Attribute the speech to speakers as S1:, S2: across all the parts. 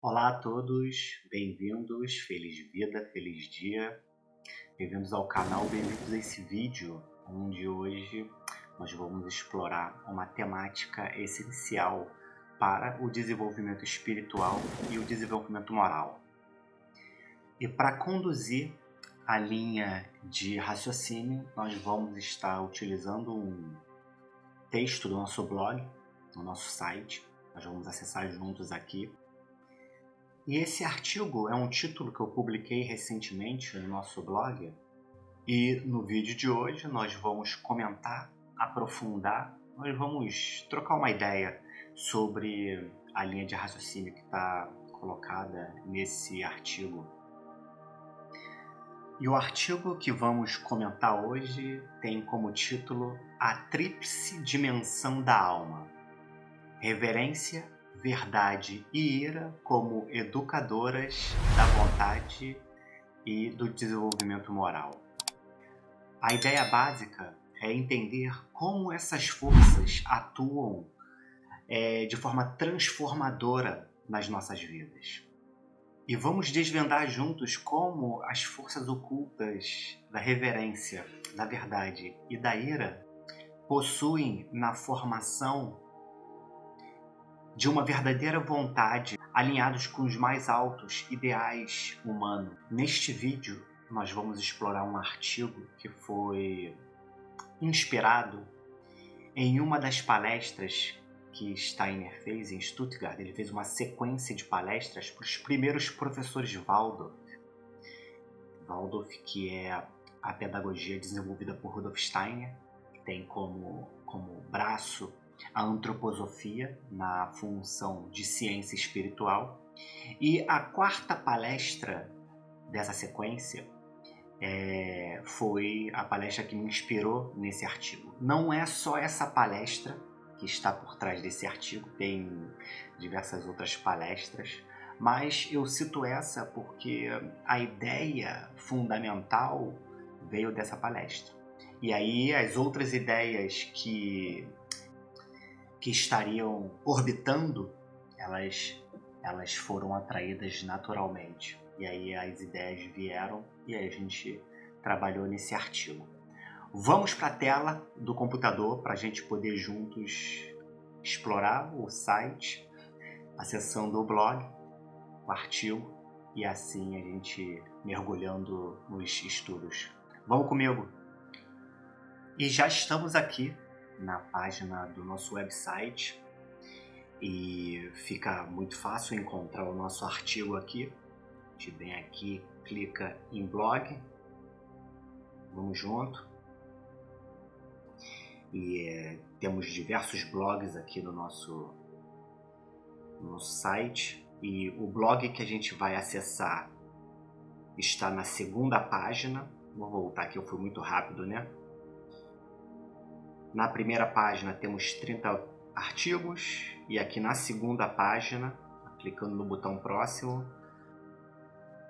S1: Olá a todos, bem-vindos, feliz vida, feliz dia, bem-vindos ao canal, bem-vindos a esse vídeo onde hoje nós vamos explorar uma temática essencial para o desenvolvimento espiritual e o desenvolvimento moral. E para conduzir a linha de raciocínio, nós vamos estar utilizando um texto do nosso blog, do nosso site, nós vamos acessar juntos aqui. E esse artigo é um título que eu publiquei recentemente no nosso blog, e no vídeo de hoje nós vamos comentar, aprofundar, nós vamos trocar uma ideia sobre a linha de raciocínio que está colocada nesse artigo. E o artigo que vamos comentar hoje tem como título A Tríplice Dimensão da Alma: Reverência, Verdade e Ira como educadoras da vontade e do desenvolvimento moral. A ideia básica é entender como essas forças atuam de forma transformadora nas nossas vidas. E vamos desvendar juntos como as forças ocultas da reverência, da verdade e da ira possuem na formação de uma verdadeira vontade, alinhados com os mais altos ideais humanos. Neste vídeo, nós vamos explorar um artigo que foi inspirado em uma das palestras que Steiner fez em Stuttgart. Ele fez uma sequência de palestras para os primeiros professores Waldorf. Waldorf, que é a pedagogia desenvolvida por Rudolf Steiner, que tem como braço a antroposofia na função de ciência espiritual. E a quarta palestra dessa sequência foi a palestra que me inspirou nesse artigo. Não é só essa palestra que está por trás desse artigo, tem diversas outras palestras, mas eu cito essa porque a ideia fundamental veio dessa palestra. E aí as outras ideias que estariam orbitando, elas foram atraídas naturalmente. E aí as ideias vieram e aí a gente trabalhou nesse artigo. Vamos para a tela do computador para a gente poder juntos explorar o site, acessando o blog, o artigo, e assim a gente mergulhando nos estudos. Vamos comigo! E já estamos aqui na página do nosso website e fica muito fácil encontrar o nosso artigo aqui. A gente vem aqui, clica em blog, vamos junto. E temos diversos blogs aqui no nosso site, e o blog que a gente vai acessar está na segunda página. Vou voltar aqui, eu fui muito rápido, né? Na primeira página temos 30 artigos, e aqui na segunda página, clicando no botão próximo,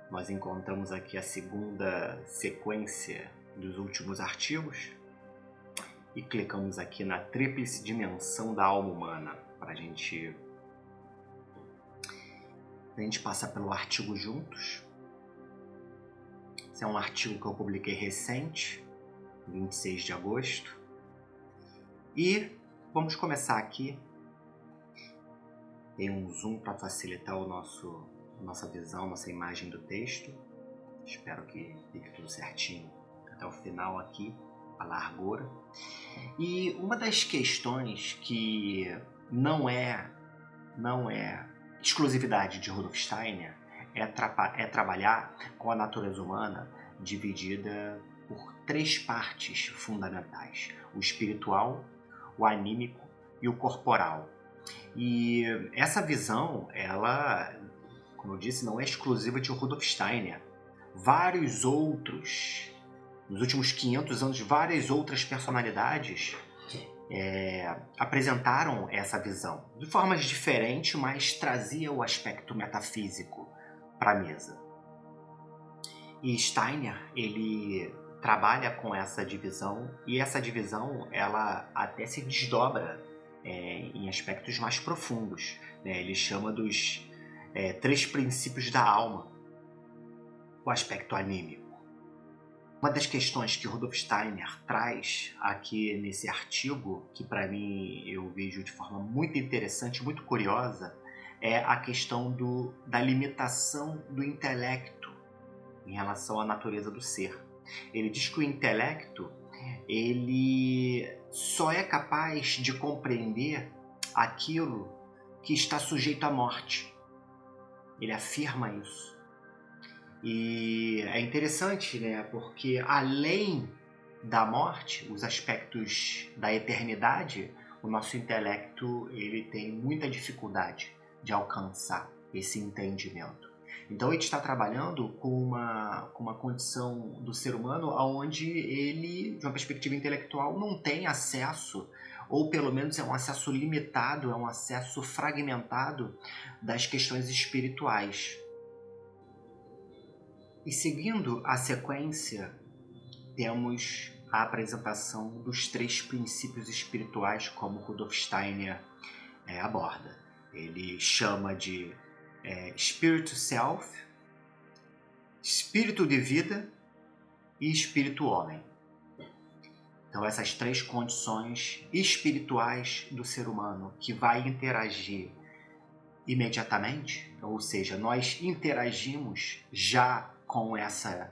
S1: nós encontramos aqui a segunda sequência dos últimos artigos, e clicamos aqui na Tríplice Dimensão da Alma Humana para a gente passar pelo artigo juntos. Esse é um artigo que eu publiquei recente, 26 de agosto. E vamos começar aqui. Tem um zoom para facilitar nossa visão, nossa imagem do texto. Espero que fique tudo certinho até o final aqui, a largura. E uma das questões que não é exclusividade de Rudolf Steiner é trabalhar com a natureza humana dividida por três partes fundamentais: o espiritual, o anímico e o corporal. E essa visão, ela, como eu disse, não é exclusiva de Rudolf Steiner. Vários outros, nos últimos 500 anos, várias outras personalidades apresentaram essa visão de formas diferentes, mas trazia o aspecto metafísico para a mesa. E Steiner, ele trabalha com essa divisão, e essa divisão ela até se desdobra em aspectos mais profundos, né? Ele chama dos Três princípios da alma, o aspecto anímico. Uma das questões que Rudolf Steiner traz aqui nesse artigo, que para mim eu vejo de forma muito interessante, muito curiosa, é a questão da limitação do intelecto em relação à natureza do ser. Ele diz que o intelecto ele só é capaz de compreender aquilo que está sujeito à morte. Ele afirma isso. E é interessante, né? Porque além da morte, os aspectos da eternidade, o nosso intelecto ele tem muita dificuldade de alcançar esse entendimento. Então ele está trabalhando com uma condição do ser humano onde ele, de uma perspectiva intelectual, não tem acesso, ou pelo menos é um acesso limitado, é um acesso fragmentado das questões espirituais. E seguindo a sequência, temos a apresentação dos três princípios espirituais, como Rudolf Steiner aborda. Ele chama de espírito self, espírito de vida e espírito homem. Então essas três condições espirituais do ser humano que vai interagir imediatamente, ou seja, nós interagimos já com essas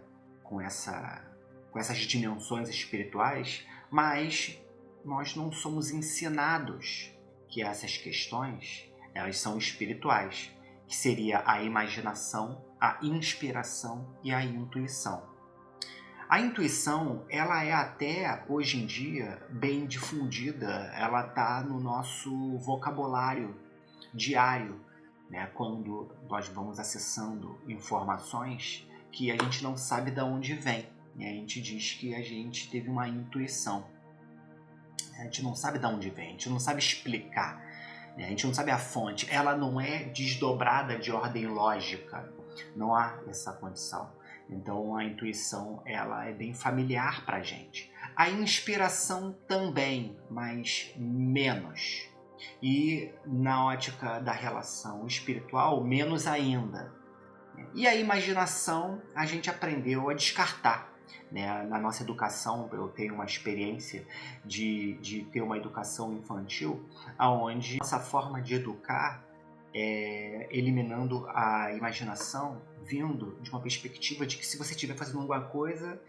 S1: dimensões espirituais, mas nós não somos ensinados que essas questões elas são espirituais, que seria a imaginação, a inspiração e a intuição. A intuição, ela é até hoje em dia bem difundida, ela está no nosso vocabulário diário, né? Quando nós vamos acessando informações que a gente não sabe de onde vem, né? A gente diz que a gente teve uma intuição. A gente não sabe de onde vem, a gente não sabe explicar, né? A gente não sabe a fonte, ela não é desdobrada de ordem lógica, não há essa condição. Então a intuição ela é bem familiar para a gente. A inspiração também, mas menos. E na ótica da relação espiritual, menos ainda. E a imaginação a gente aprendeu a descartar. Né? Na nossa educação, eu tenho uma experiência de ter uma educação infantil, onde nossa forma de educar é eliminando a imaginação, vindo de uma perspectiva de que se você estiver fazendo alguma coisa,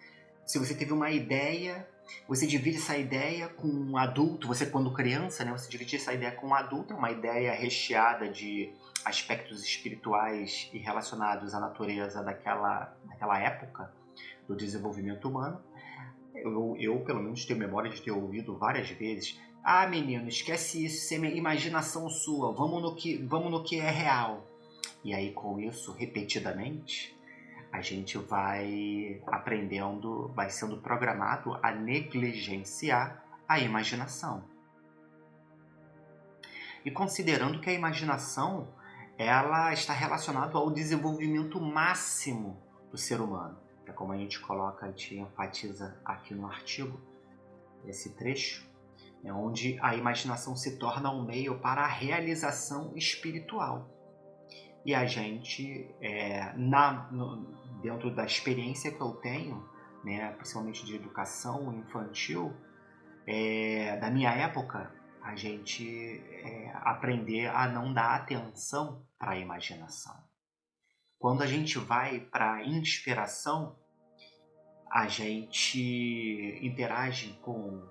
S1: se você teve uma ideia, você divide essa ideia com um adulto, você quando criança, né, você divide essa ideia com um adulto, uma ideia recheada de aspectos espirituais e relacionados à natureza daquela época do desenvolvimento humano. Eu, pelo menos, tenho memória de ter ouvido várias vezes: ah, menino, esquece isso, isso é imaginação sua, vamos no que é real. E aí, com isso, repetidamente, a gente vai aprendendo, vai sendo programado a negligenciar a imaginação. E considerando que a imaginação ela está relacionada ao desenvolvimento máximo do ser humano. É como a gente coloca, a gente enfatiza aqui no artigo, esse trecho, onde a imaginação se torna um meio para a realização espiritual. E a gente, dentro da experiência que eu tenho, né, principalmente de educação infantil, da minha época, a gente aprender a não dar atenção para a imaginação. Quando a gente vai para a inspiração, a gente interage com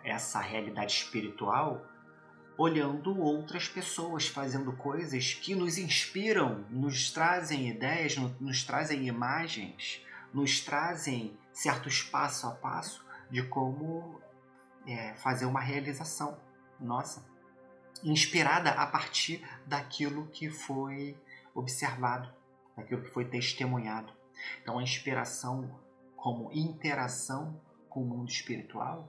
S1: essa realidade espiritual olhando outras pessoas fazendo coisas que nos inspiram, nos trazem ideias, nos trazem imagens, nos trazem certos passo a passo de como fazer uma realização nossa, inspirada a partir daquilo que foi observado, daquilo que foi testemunhado. Então a inspiração como interação com o mundo espiritual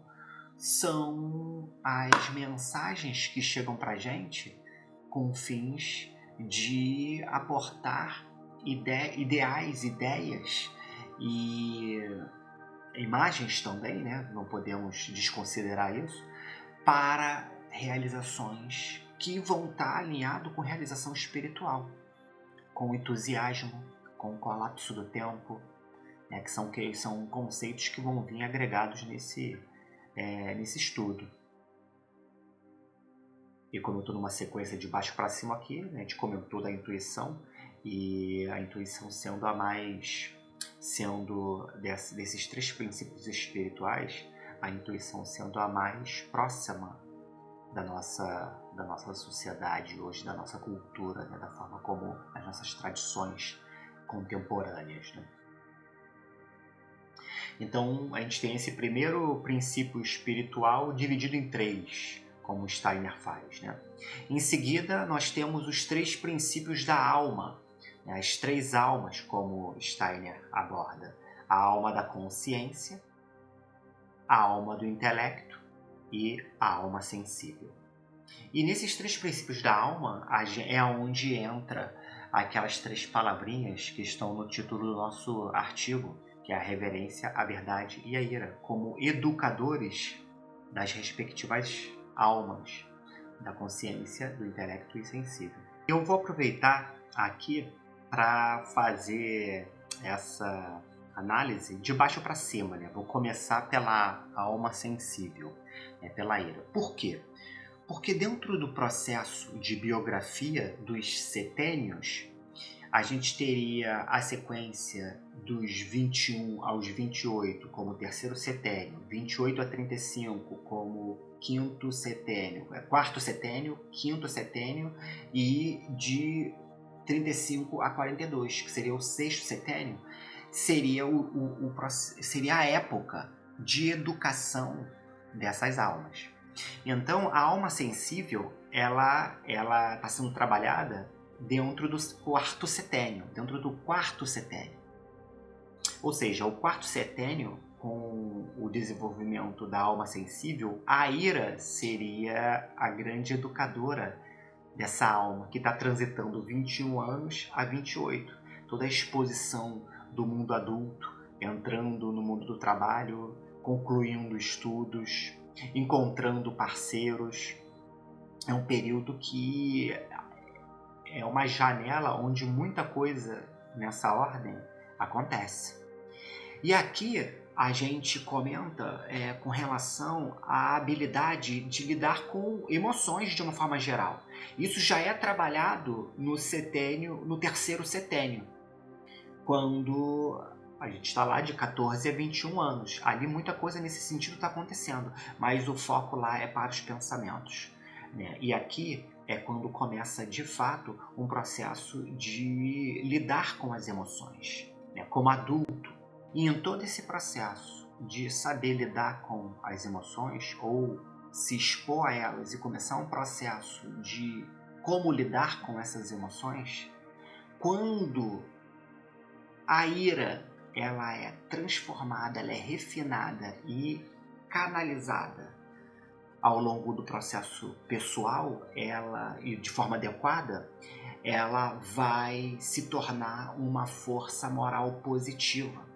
S1: são as mensagens que chegam para a gente com fins de aportar ideais, ideias e imagens também, né? Não podemos desconsiderar isso, para realizações que vão estar alinhado com realização espiritual. com entusiasmo, com o colapso do tempo, né, que são conceitos que vão vir agregados nesse estudo. E como eu estou numa sequência de baixo para cima aqui, né, a gente comentou da intuição, e a intuição desses 3 princípios espirituais, a intuição sendo a mais próxima da nossa sociedade hoje, da nossa cultura, né, da forma como as nossas tradições contemporâneas, né? Então, a gente tem esse primeiro princípio espiritual dividido em 3, como Steiner faz, né? Em seguida, nós temos os 3 princípios da alma, né? As 3 almas, como Steiner aborda: a alma da consciência, a alma do intelecto e a alma sensível. E nesses 3 princípios da alma é onde entra aquelas 3 palavrinhas que estão no título do nosso artigo, que é a reverência, a verdade e a ira, como educadores das respectivas almas, da consciência, do intelecto e sensível. Eu vou aproveitar aqui para fazer essa análise de baixo para cima, né? Vou começar pela alma sensível, né? Pela ira. Por quê? Porque dentro do processo de biografia dos setênios, a gente teria a sequência dos 21 aos 28 como terceiro setênio, 28 a 35 como quarto setênio, quinto setênio, e de 35 a 42, que seria o sexto setênio, seria a época de educação dessas almas. Então, a alma sensível, ela está sendo trabalhada dentro do quarto setênio, Ou seja, o quarto setênio, com o desenvolvimento da alma sensível, a ira seria a grande educadora dessa alma, que está transitando 21 anos a 28. Toda a exposição do mundo adulto, entrando no mundo do trabalho, concluindo estudos, encontrando parceiros. É um período que é uma janela onde muita coisa nessa ordem acontece. E aqui a gente comenta com relação à habilidade de lidar com emoções de uma forma geral. Isso já é trabalhado no terceiro setênio, quando a gente está lá de 14 a 21 anos. Ali muita coisa nesse sentido está acontecendo, mas o foco lá é para os pensamentos, né? E aqui é quando começa de fato um processo de lidar com as emoções, né, como adulto. E em todo esse processo de saber lidar com as emoções, ou se expor a elas e começar um processo de como lidar com essas emoções, quando a ira ela é transformada, ela é refinada e canalizada ao longo do processo pessoal, e de forma adequada, ela vai se tornar uma força moral positiva.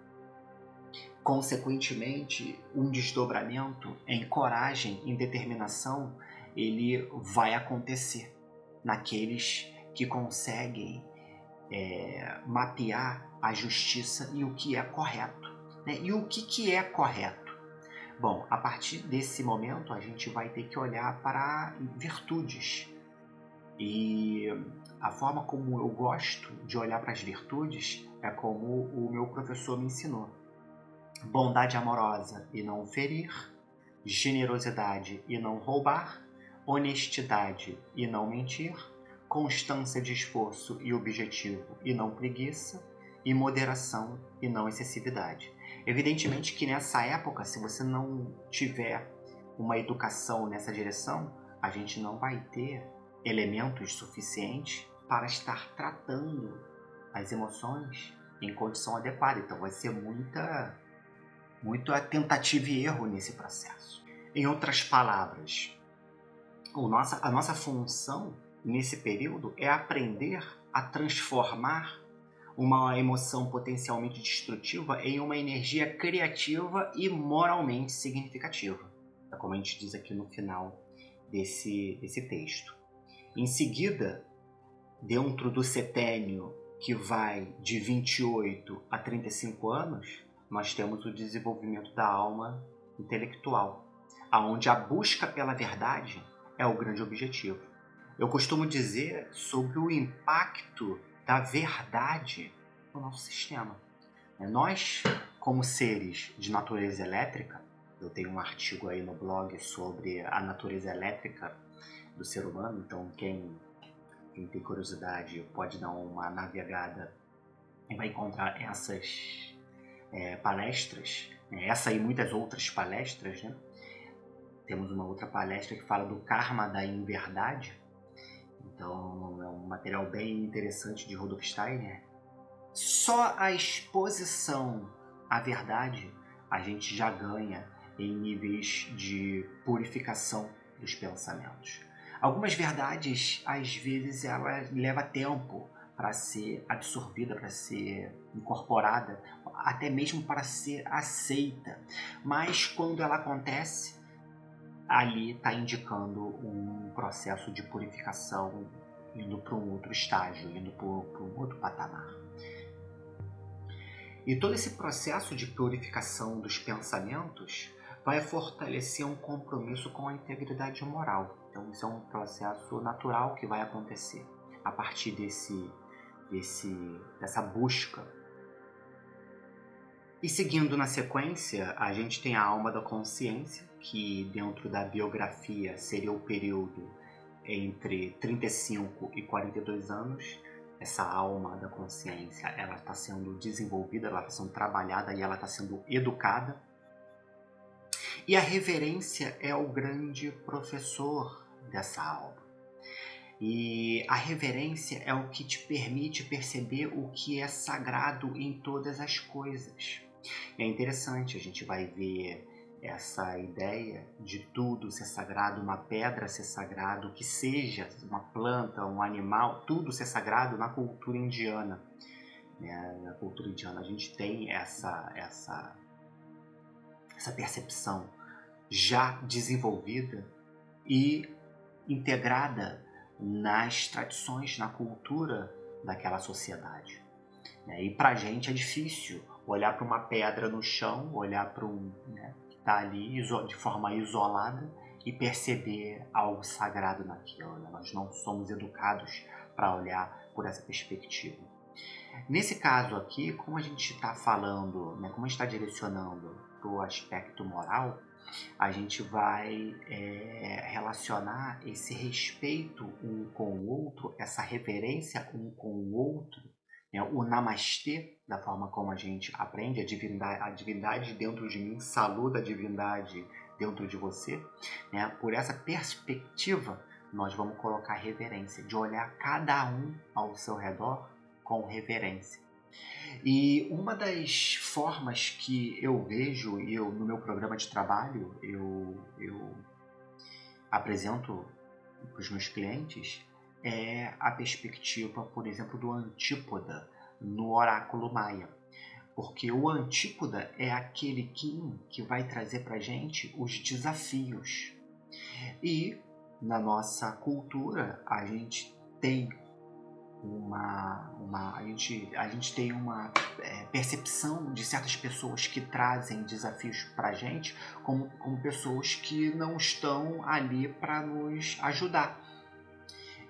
S1: Consequentemente, um desdobramento em coragem, em determinação, ele vai acontecer naqueles que conseguem mapear a justiça e o que é correto, né? E o que é correto? Bom, a partir desse momento a gente vai ter que olhar para virtudes. E a forma como eu gosto de olhar para as virtudes é como o meu professor me ensinou: bondade amorosa e não ferir, generosidade e não roubar, honestidade e não mentir, constância de esforço e objetivo e não preguiça, e moderação e não excessividade. Evidentemente que nessa época, se você não tiver uma educação nessa direção, a gente não vai ter elementos suficientes para estar tratando as emoções em condição adequada. Então vai ser muita tentativa e erro nesse processo. Em outras palavras, a nossa função nesse período é aprender a transformar uma emoção potencialmente destrutiva em uma energia criativa e moralmente significativa. É como a gente diz aqui no final desse texto. Em seguida, dentro do setênio que vai de 28 a 35 anos, nós temos o desenvolvimento da alma intelectual, aonde a busca pela verdade é o grande objetivo. Eu costumo dizer sobre o impacto da verdade no nosso sistema. Nós, como seres de natureza elétrica, eu tenho um artigo aí no blog sobre a natureza elétrica do ser humano, então quem tem curiosidade pode dar uma navegada e vai encontrar essas palestras, essa e muitas outras palestras, né? Temos uma outra palestra que fala do karma da inverdade, então é um material bem interessante de Rudolf Steiner. Só a exposição à verdade a gente já ganha em níveis de purificação dos pensamentos. Algumas verdades, às vezes, ela leva tempo para ser absorvida, para ser incorporada, até mesmo para ser aceita. Mas quando ela acontece, ali está indicando um processo de purificação indo para um outro estágio, indo para um outro patamar. E todo esse processo de purificação dos pensamentos vai fortalecer um compromisso com a integridade moral. Então isso é um processo natural que vai acontecer a partir dessa busca. E seguindo na sequência, a gente tem a alma da consciência, que dentro da biografia seria o período entre 35 e 42 anos. Essa alma da consciência, ela está sendo desenvolvida, ela está sendo trabalhada e ela está sendo educada. E a reverência é o grande professor dessa alma. E a reverência é o que te permite perceber o que é sagrado em todas as coisas. É interessante, a gente vai ver essa ideia de tudo ser sagrado, uma pedra ser sagrado, que seja uma planta, um animal, tudo ser sagrado na cultura indiana. Na cultura indiana a gente tem essa percepção já desenvolvida e integrada nas tradições, na cultura daquela sociedade. E pra gente é difícil olhar para uma pedra no chão, olhar para que está ali de forma isolada e perceber algo sagrado naquilo. Nós não somos educados para olhar por essa perspectiva. Nesse caso aqui, como a gente está falando, como a gente está direcionando para o aspecto moral, a gente vai relacionar esse respeito um com o outro, essa reverência um com o outro, o namastê, da forma como a gente aprende, a divindade dentro de mim saluda a divindade dentro de você. Por essa perspectiva, nós vamos colocar reverência, de olhar cada um ao seu redor com reverência. E uma das formas que eu vejo, e no meu programa de trabalho, eu apresento para os meus clientes, é a perspectiva, por exemplo, do antípoda no oráculo maia. Porque o antípoda é aquele Kim que vai trazer para a gente os desafios. E na nossa cultura a gente tem a gente tem uma percepção de certas pessoas que trazem desafios para a gente como pessoas que não estão ali para nos ajudar.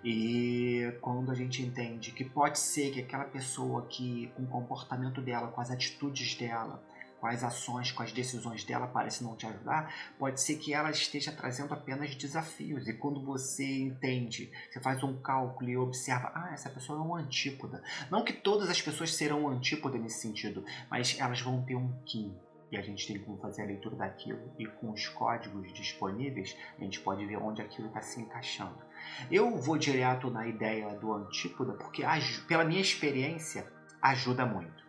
S1: E quando a gente entende que pode ser que aquela pessoa que com o comportamento dela, com as atitudes dela, com as ações, com as decisões dela parece não te ajudar, pode ser que ela esteja trazendo apenas desafios. E quando você entende, você faz um cálculo e observa, essa pessoa é um antípoda. Não que todas as pessoas serão um antípoda nesse sentido, mas elas vão ter um Kim. E a gente tem como fazer a leitura daquilo, e com os códigos disponíveis, a gente pode ver onde aquilo está se encaixando. Eu vou direto na ideia do antípoda, porque pela minha experiência, ajuda muito.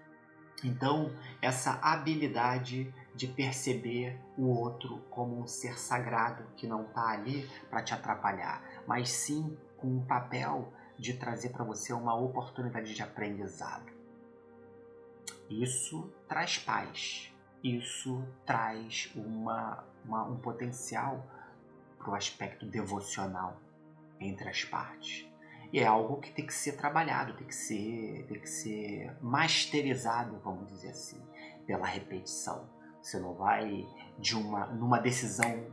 S1: Então, essa habilidade de perceber o outro como um ser sagrado que não está ali para te atrapalhar, mas sim com o papel de trazer para você uma oportunidade de aprendizado. Isso traz paz, isso traz um potencial para o aspecto devocional entre as partes. E é algo que tem que ser trabalhado, tem que ser masterizado, vamos dizer assim, pela repetição. Você não vai, numa decisão,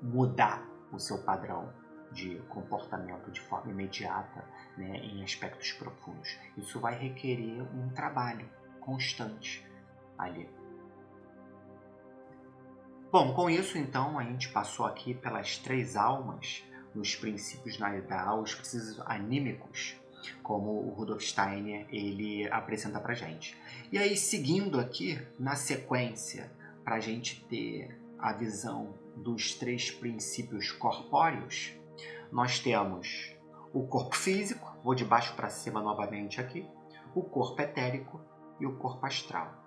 S1: mudar o seu padrão de comportamento de forma imediata, né, em aspectos profundos. Isso vai requerer um trabalho constante ali. Bom, com isso, então, a gente passou aqui pelas 3 almas, nos princípios os princípios anímicos, como o Rudolf Steiner ele apresenta para gente. E aí, seguindo aqui, na sequência, para a gente ter a visão dos 3 princípios corpóreos, nós temos o corpo físico, vou de baixo para cima novamente aqui, o corpo etérico e o corpo astral.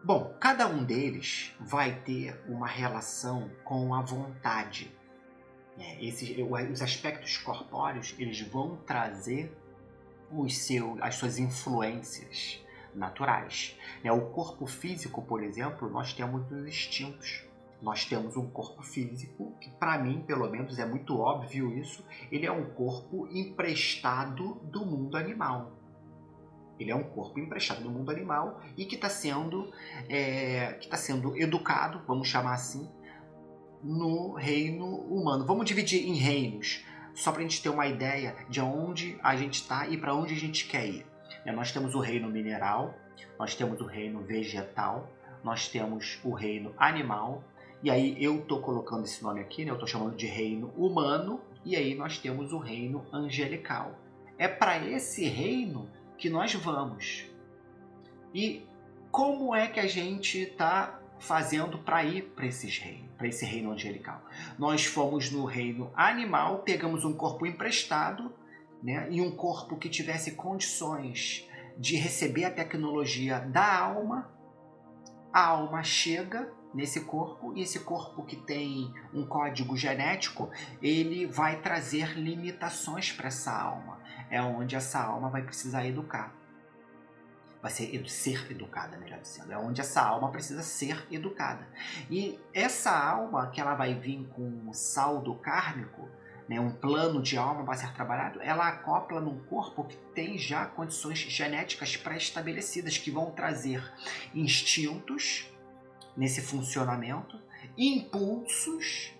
S1: Bom, cada um deles vai ter uma relação com a vontade. Os aspectos corpóreos eles vão trazer as suas influências naturais. O corpo físico, por exemplo, nós temos os instintos. Nós temos um corpo físico que, para mim, pelo menos, é muito óbvio isso, ele é um corpo emprestado do mundo animal. Ele é um corpo emprestado do mundo animal e que está sendo educado, vamos chamar assim, no reino humano. Vamos dividir em reinos, só para a gente ter uma ideia de onde a gente está e para onde a gente quer ir. Nós temos o reino mineral, nós temos o reino vegetal, nós temos o reino animal, e aí eu estou colocando esse nome aqui, eu estou chamando de reino humano, e aí nós temos o reino angelical. É para esse reino que nós vamos. E como é que a gente está fazendo para ir para esse reino angelical? Nós fomos no reino animal, pegamos um corpo emprestado, né, e um corpo que tivesse condições de receber a tecnologia da alma. A alma chega nesse corpo e esse corpo que tem um código genético, ele vai trazer limitações para essa alma. É onde essa alma vai precisar educar. Vai ser educada, melhor dizendo. É onde essa alma precisa ser educada. E essa alma, que ela vai vir com um saldo kármico, né, um plano de alma vai ser trabalhado, ela acopla num corpo que tem já condições genéticas pré-estabelecidas, que vão trazer instintos nesse funcionamento, impulsos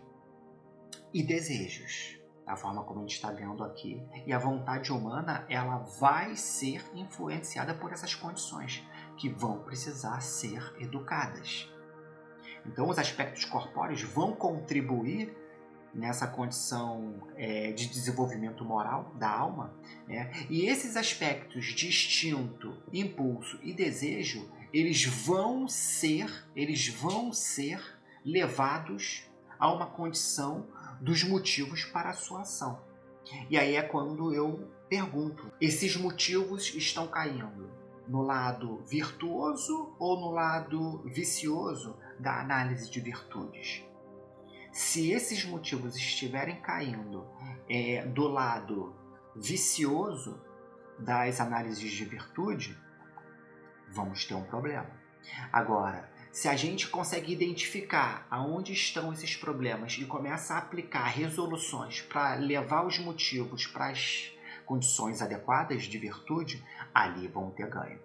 S1: e desejos. Da forma como a gente está vendo aqui. E a vontade humana, ela vai ser influenciada por essas condições que vão precisar ser educadas. Então, os aspectos corpóreos vão contribuir nessa condição de desenvolvimento moral da alma, né? E esses aspectos de instinto, impulso e desejo, eles vão ser levados a uma condição dos motivos para a sua ação. E aí é quando eu pergunto, esses motivos estão caindo no lado virtuoso ou no lado vicioso da análise de virtudes? Se esses motivos estiverem caindo do lado vicioso das análises de virtude, vamos ter um problema. Agora, se a gente consegue identificar aonde estão esses problemas e começa a aplicar resoluções para levar os motivos para as condições adequadas de virtude, ali vão ter ganho.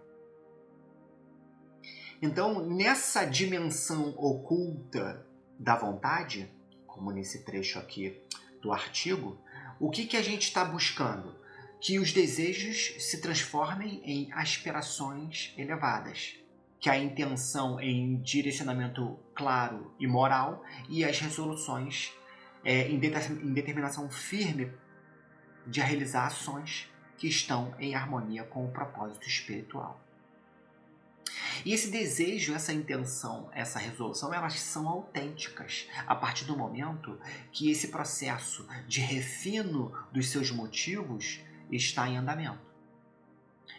S1: Então, nessa dimensão oculta da vontade, como nesse trecho aqui do artigo, o que a gente está buscando? Que os desejos se transformem em aspirações elevadas, que a intenção em direcionamento claro e moral e as resoluções em determinação firme de realizar ações que estão em harmonia com o propósito espiritual. E esse desejo, essa intenção, essa resolução, elas são autênticas a partir do momento que esse processo de refino dos seus motivos está em andamento.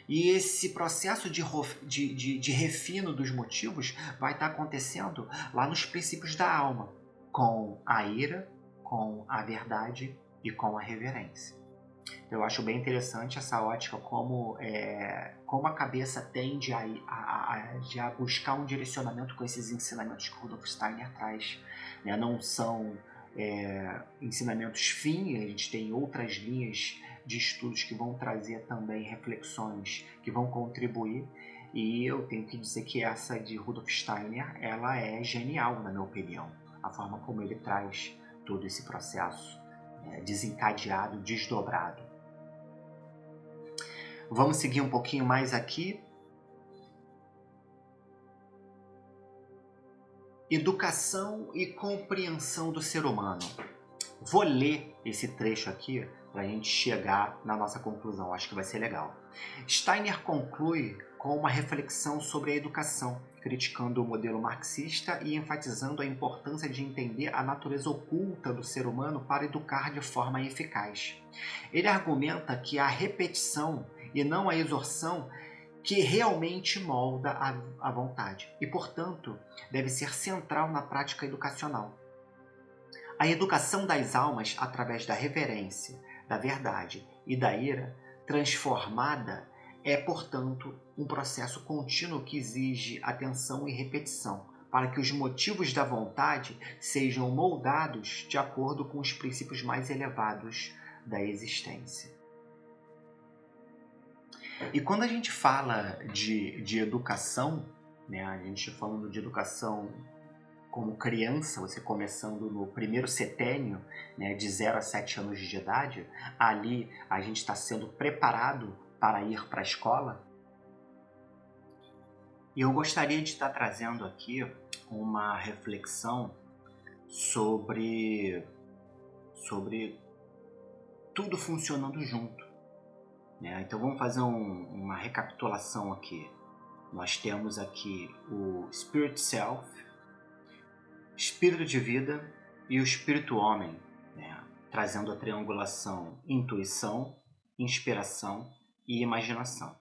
S1: E esse processo de refino dos motivos vai estar acontecendo lá nos princípios da alma, com a ira, com a verdade e com a reverência. Eu acho bem interessante essa ótica, como a cabeça tende a buscar um direcionamento com esses ensinamentos que Rudolf Steiner traz. Não são ensinamentos fim, a gente tem outras linhas de estudos que vão trazer também reflexões que vão contribuir. E eu tenho que dizer que essa de Rudolf Steiner, ela é genial, na minha opinião. A forma como ele traz todo esse processo desencadeado, desdobrado. Vamos seguir um pouquinho mais aqui. Educação e compreensão do ser humano. Vou ler esse trecho aqui para a gente chegar na nossa conclusão. Acho que vai ser legal. Steiner conclui com uma reflexão sobre a educação, criticando o modelo marxista e enfatizando a importância de entender a natureza oculta do ser humano para educar de forma eficaz. Ele argumenta que a repetição e não a exorção que realmente molda a vontade e, portanto, deve ser central na prática educacional. A educação das almas através da reverência, da verdade e da ira transformada é, portanto, um processo contínuo que exige atenção e repetição, para que os motivos da vontade sejam moldados de acordo com os princípios mais elevados da existência. E quando a gente fala de educação, né, a gente falando de educação como criança, você começando no primeiro setênio, né, de 0 a 7 anos de idade, ali a gente está sendo preparado para ir para a escola. E eu gostaria de estar trazendo aqui uma reflexão sobre tudo funcionando junto. Então vamos fazer uma recapitulação aqui. Nós temos aqui o Spirit Self, Espírito de Vida e o Espírito Homem, trazendo a triangulação intuição, inspiração e imaginação.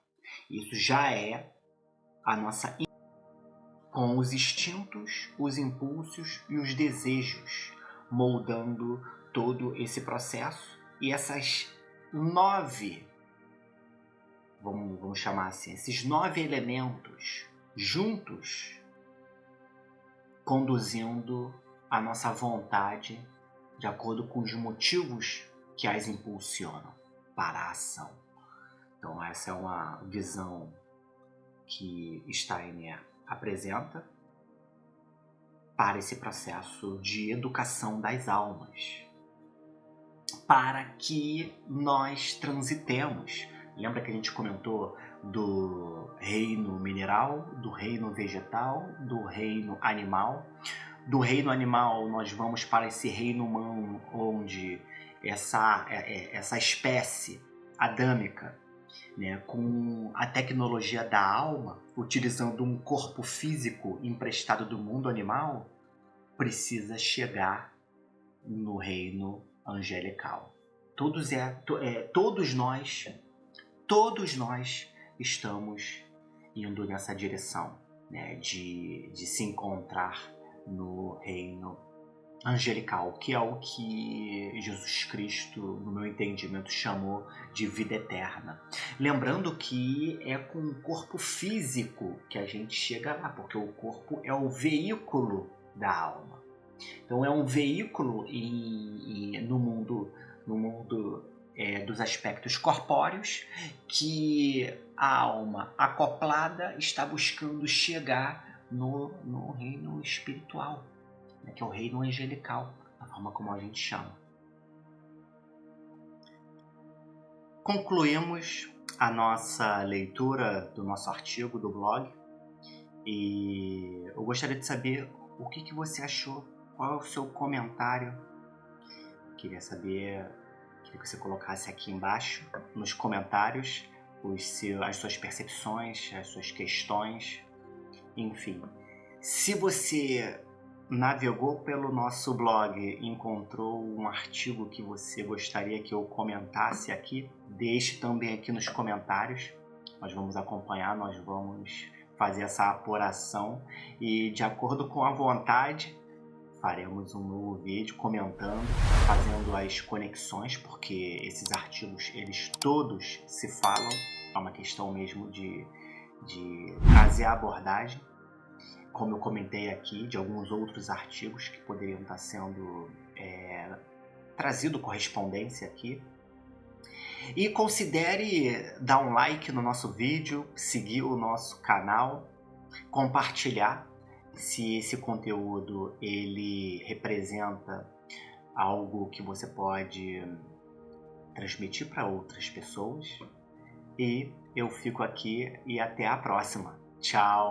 S1: Isso já é a nossa com os instintos, os impulsos e os desejos, moldando todo esse processo. E essas 9, vamos chamar assim, esses 9 elementos juntos, conduzindo a nossa vontade de acordo com os motivos que as impulsionam para a ação. Então essa é uma visão que Steiner apresenta para esse processo de educação das almas, para que nós transitemos. Lembra que a gente comentou do reino mineral, do reino vegetal, do reino animal? Do reino animal nós vamos para esse reino humano, onde essa espécie adâmica, com a tecnologia da alma, utilizando um corpo físico emprestado do mundo animal, precisa chegar no reino angelical. Todos nós estamos indo nessa direção, de se encontrar no reino angelical, que é o que Jesus Cristo, no meu entendimento, chamou de vida eterna. Lembrando que é com o corpo físico que a gente chega lá, porque o corpo é o veículo da alma. Então é um veículo no mundo dos aspectos corpóreos que a alma acoplada está buscando chegar no reino espiritual, que é o reino angelical, da forma como a gente chama. Concluímos a nossa leitura do nosso artigo do blog e eu gostaria de saber o que você achou, qual é o seu comentário. Queria que você colocasse aqui embaixo nos comentários as suas percepções, as suas questões, enfim. Se você navegou pelo nosso blog e encontrou um artigo que você gostaria que eu comentasse aqui, deixe também aqui nos comentários. Nós vamos acompanhar, nós vamos fazer essa apuração e, de acordo com a vontade, faremos um novo vídeo comentando, fazendo as conexões, porque esses artigos, eles todos se falam. É uma questão mesmo de trazer a abordagem, como eu comentei aqui, de alguns outros artigos que poderiam estar sendo trazido correspondência aqui. E considere dar um like no nosso vídeo, seguir o nosso canal, compartilhar se esse conteúdo ele representa algo que você pode transmitir para outras pessoas. E eu fico aqui e até a próxima. Tchau!